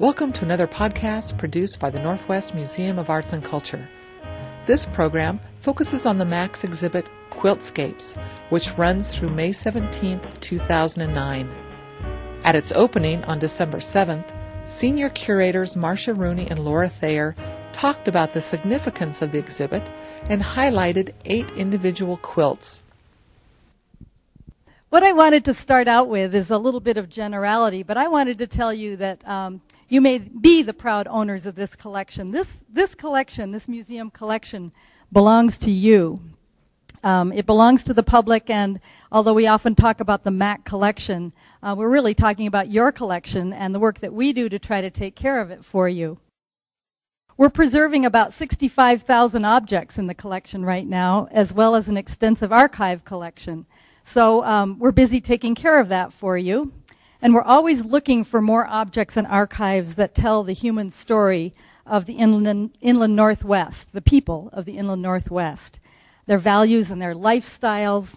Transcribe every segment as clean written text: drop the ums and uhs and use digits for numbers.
Welcome to another podcast produced by the Northwest Museum of Arts and Culture. This program focuses on the MAC's exhibit Quiltscapes, which runs through May 17, 2009. At its opening on December 7th, senior curators Marsha, Rooney, and Laura Thayers talked about the significance of the exhibit and highlighted 8 individual quilts. What I wanted to start out with is a little bit of generality, but I wanted to tell you that you may be the proud owners of this collection. This collection, this museum collection, belongs to you. It belongs to the public, and although we often talk about the MAC collection, we're really talking about your collection and the work that we do to try to take care of it for you. We're preserving about 65,000 objects in the collection right now, as well as an extensive archive collection. So we're busy taking care of that for you. And we're always looking for more objects and archives that tell the human story of the inland Northwest, the people of the inland Northwest, their values and their lifestyles,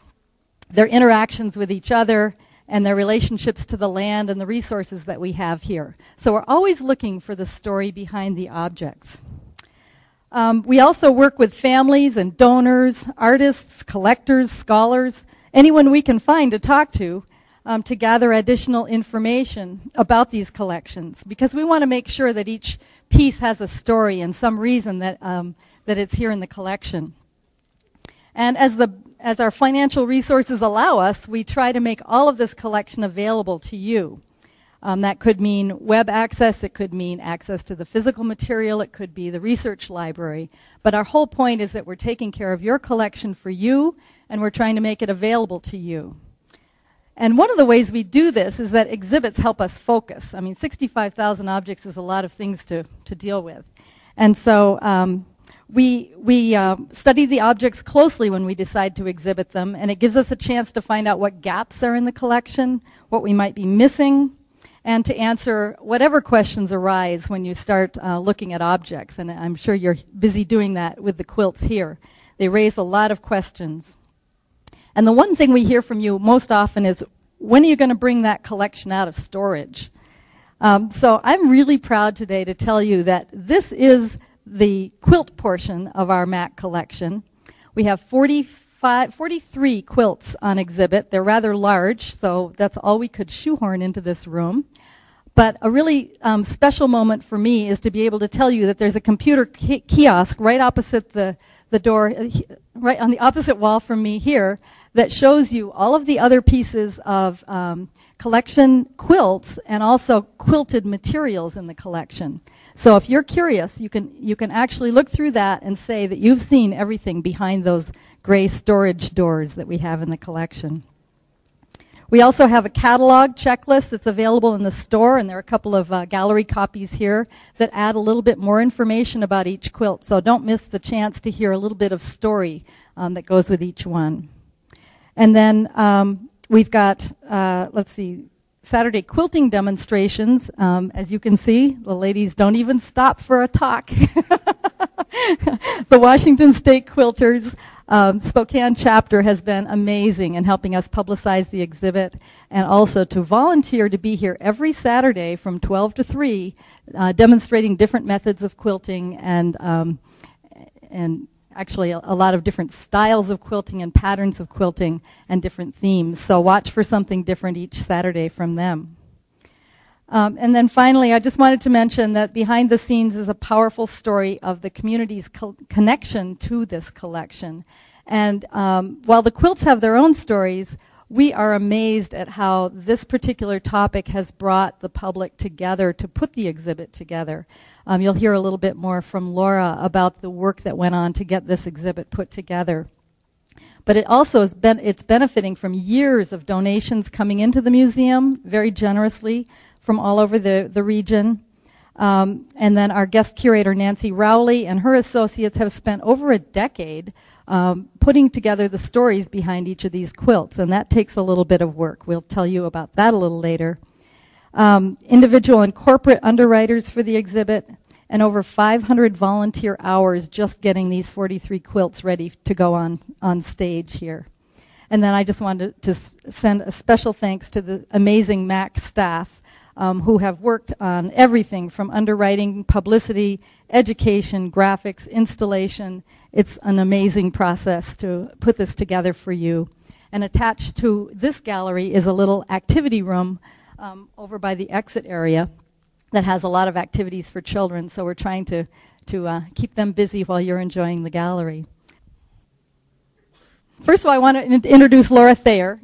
their interactions with each other, and their relationships to the land and the resources that we have here. So we're always looking for the story behind the objects. We also work with families and donors, artists, collectors, scholars, anyone we can find to talk to gather additional information about these collections, because we want to make sure that each piece has a story and some reason that it's here in the collection. And as our financial resources allow us, we try to make all of this collection available to you. That could mean web access, it could mean access to the physical material, it could be the research library. But our whole point is that we're taking care of your collection for you, and we're trying to make it available to you. And one of the ways we do this is that exhibits help us focus. I mean, 65,000 objects is a lot of things to deal with. And so we study the objects closely when we decide to exhibit them, and it gives us a chance to find out what gaps are in the collection, what we might be missing, and to answer whatever questions arise when you start looking at objects. And I'm sure you're busy doing that with the quilts here. They raise a lot of questions. And the one thing we hear from you most often is, when are you going to bring that collection out of storage? So I'm really proud today to tell you that this is the quilt portion of our MAC collection. We have 43 quilts on exhibit. They're rather large, so that's all we could shoehorn into this room. But a really special moment for me is to be able to tell you that there's a computer kiosk right opposite the door, right on the opposite wall from me here, that shows you all of the other pieces of collection quilts and also quilted materials in the collection. So if you're curious, you can actually look through that and say that you've seen everything behind those gray storage doors that we have in the collection. We also have a catalog checklist that's available in the store, and there are a couple of gallery copies here that add a little bit more information about each quilt. So don't miss the chance to hear a little bit of story that goes with each one. And then we've got, Saturday quilting demonstrations. As you can see, the ladies don't even stop for a talk. The Washington State Quilters Spokane chapter has been amazing in helping us publicize the exhibit, and also to volunteer to be here every Saturday from 12 to 3, demonstrating different methods of quilting and actually a lot of different styles of quilting and patterns of quilting and different themes. So watch for something different each Saturday from them. And then finally, I just wanted to mention that behind the scenes is a powerful story of the community's connection to this collection. And while the quilts have their own stories, we are amazed at how this particular topic has brought the public together to put the exhibit together. You'll hear a little bit more from Laura about the work that went on to get this exhibit put together. But it also it's benefiting from years of donations coming into the museum very generously from all over the region. And then our guest curator, Nancy Rowley, and her associates have spent over a decade putting together the stories behind each of these quilts, and that takes a little bit of work. We'll tell you about that a little later. Individual and corporate underwriters for the exhibit, and over 500 volunteer hours just getting these 43 quilts ready to go on stage here. And then I just wanted to send a special thanks to the amazing MAC staff who have worked on everything from underwriting, publicity, education, graphics, installation. It's an amazing process to put this together for you. And attached to this gallery is a little activity room over by the exit area that has a lot of activities for children. So we're trying to keep them busy while you're enjoying the gallery. First of all, I want to introduce Laura Thayer,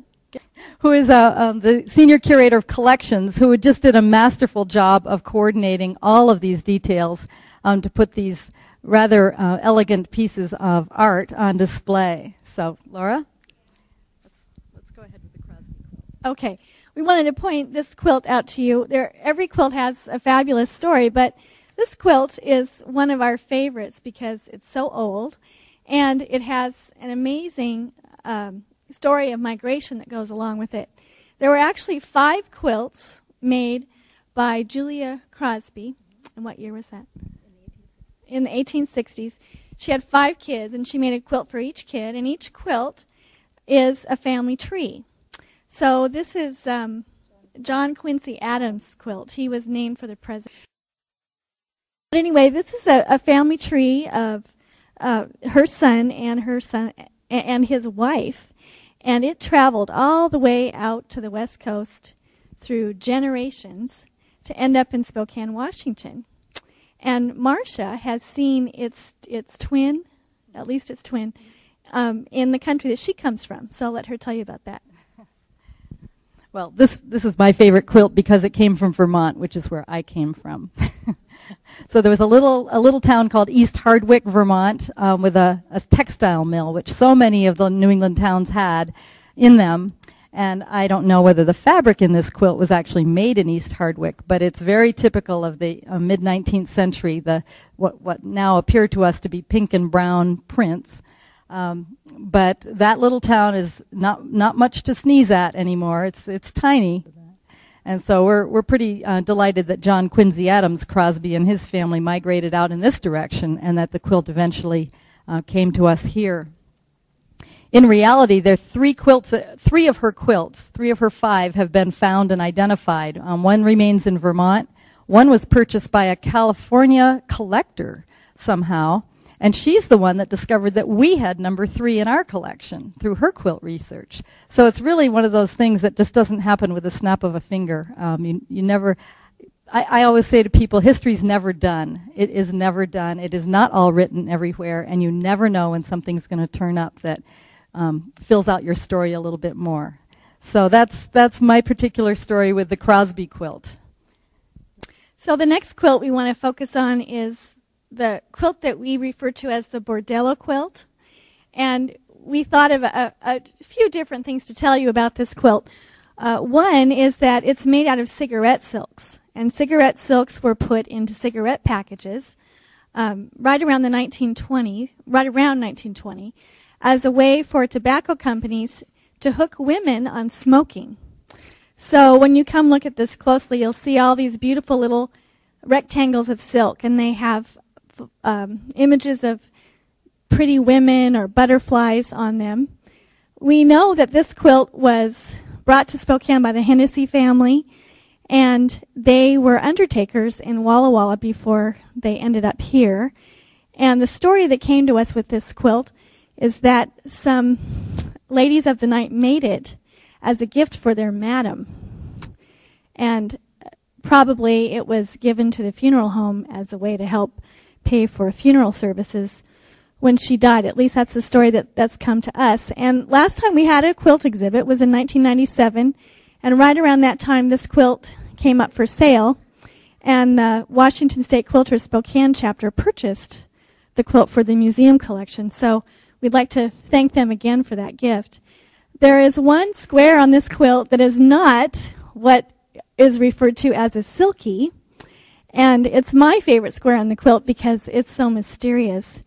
who is the Senior Curator of Collections, who just did a masterful job of coordinating all of these details to put these rather elegant pieces of art on display. So, Laura? Let's go ahead with the Crosby quilt. Okay. We wanted to point this quilt out to you. Every quilt has a fabulous story, but this quilt is one of our favorites because it's so old, and it has an amazing story of migration that goes along with it. There were actually 5 quilts made by Julia Crosby. And what year was that? In the 1860s. She had 5 kids, and she made a quilt for each kid, and each quilt is a family tree. So this is John Quincy Adams' quilt. He was named for the president. But anyway, this is a family tree of her son and his wife, and it traveled all the way out to the West Coast through generations to end up in Spokane, Washington. And Marsha has seen its twin, at least its twin, in the country that she comes from. So I'll let her tell you about that. Well, this is my favorite quilt because it came from Vermont, which is where I came from. So there was a little town called East Hardwick, Vermont, with a textile mill, which so many of the New England towns had in them. And I don't know whether the fabric in this quilt was actually made in East Hardwick, but it's very typical of the mid-19th century, what now appear to us to be pink and brown prints. But that little town is not much to sneeze at anymore. It's tiny. And so we're pretty delighted that John Quincy Adams Crosby and his family migrated out in this direction, and that the quilt eventually came to us here. In reality, there are 3 quilts, 3 of her quilts, 3 of her 5 have been found and identified. One remains in Vermont. One was purchased by a California collector somehow, and she's the one that discovered that we had number 3 in our collection through her quilt research. So it's really one of those things that just doesn't happen with a snap of a finger. You never. I always say to people, history's never done. It is never done. It is not all written everywhere, and you never know when something's going to turn up that fills out your story a little bit more. So that's my particular story with the Crosby quilt. So the next quilt we want to focus on is the quilt that we refer to as the Bordello quilt. And we thought of a few different things to tell you about this quilt. One is that it's made out of cigarette silks. And cigarette silks were put into cigarette packages right around 1920, as a way for tobacco companies to hook women on smoking. So when you come look at this closely, you'll see all these beautiful little rectangles of silk, and they have images of pretty women or butterflies on them. We know that this quilt was brought to Spokane by the Hennessy family, and they were undertakers in Walla Walla before they ended up here. And the story that came to us with this quilt is that some ladies of the night made it as a gift for their madam. And probably it was given to the funeral home as a way to help pay for funeral services when she died. At least that's the story that's come to us. And last time we had a quilt exhibit was in 1997, and right around that time this quilt came up for sale, and the Washington State Quilters Spokane chapter purchased the quilt for the museum collection. So we'd like to thank them again for that gift. There is one square on this quilt that is not what is referred to as a silky, and it's my favorite square on the quilt because it's so mysterious.